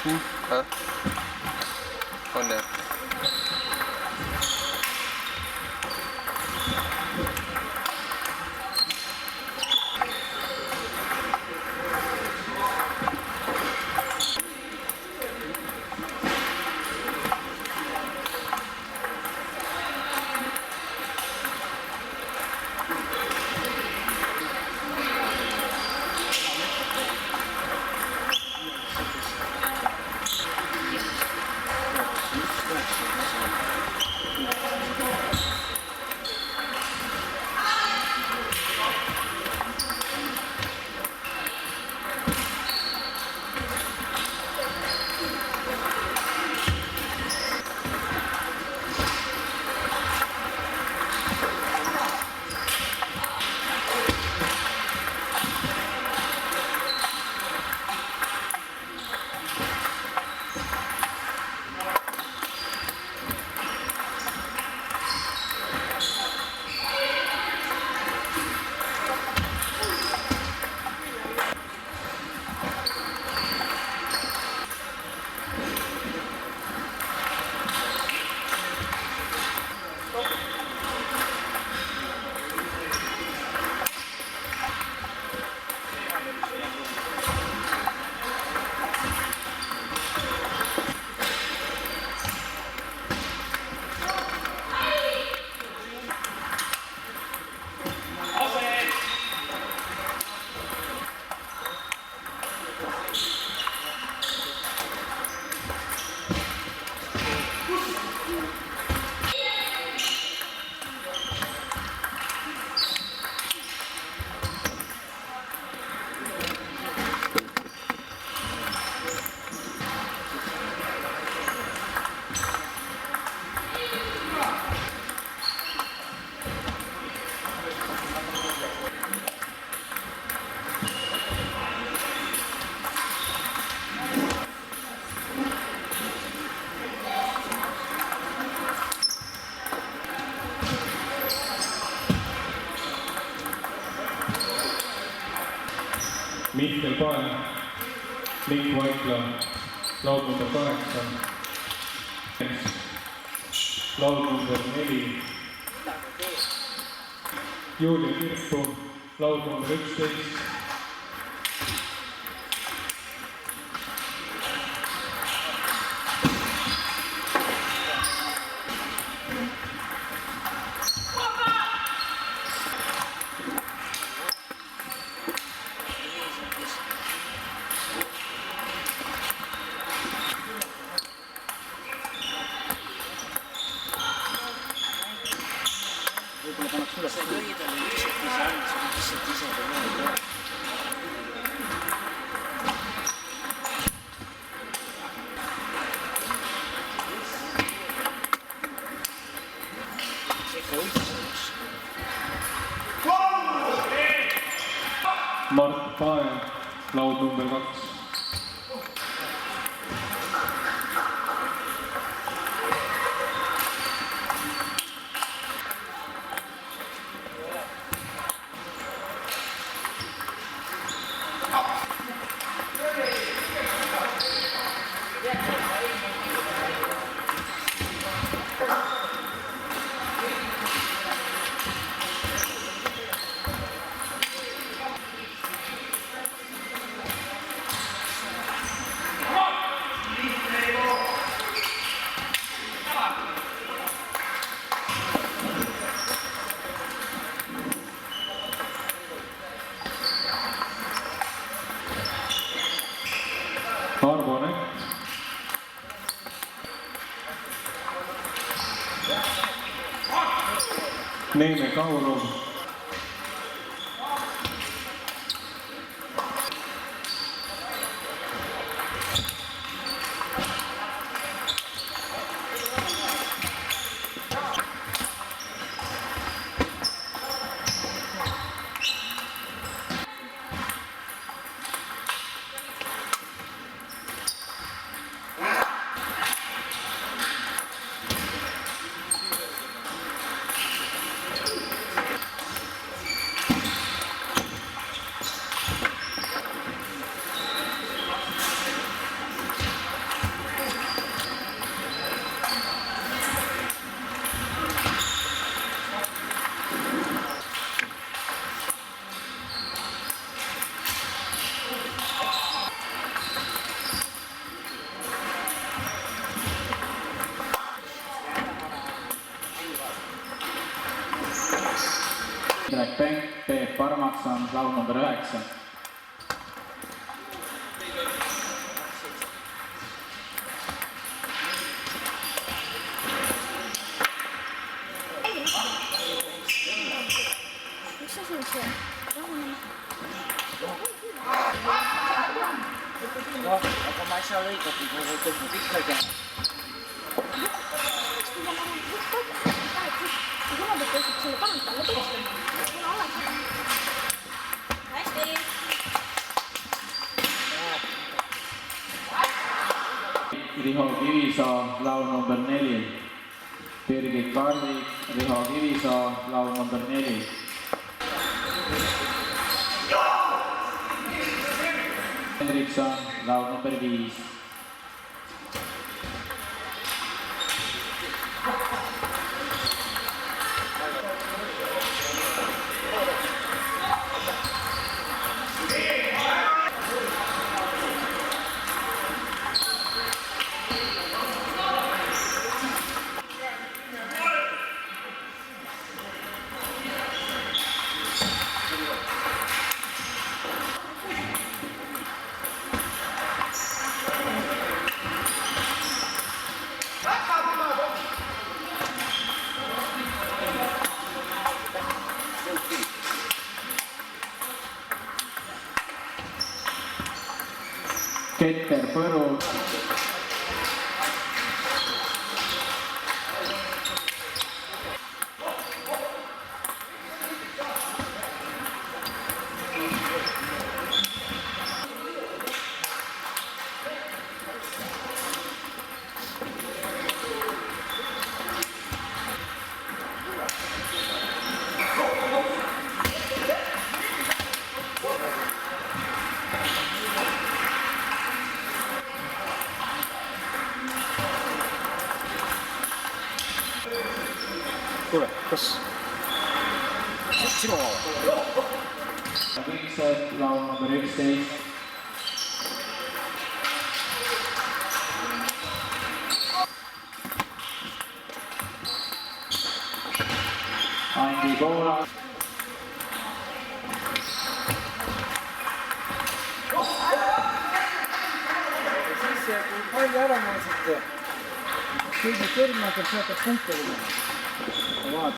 Hah? On ya? Mihkel Pae, Mikk Vaikla, laul number 8, laul number 4, Julia Kirpu, laul number 11, see köid oli lihtsalt ise andis, lihtsalt ise teha. Ikka võitluseks. Mart Pae, laul number 2. Arvo Nett, Neeme Kauru, Indrek Penk, Peep Parmatson, laul number 9. Mis asi see? Rahuneme. Noh, aga ma ei saa lõigata, kui ma tõmbab ikkagi. Riho Kivisaa, laul number 4. Birgit Karvik, Riho Kivisaa, laul number 4. Hendrikson, laul number 5. Keter Põru. Kuule, kas sinu oma? Vikser, laul number 11. Andi Poola. Siis kui palju ära mõõsite, kõigi kõrmadel saate punkte.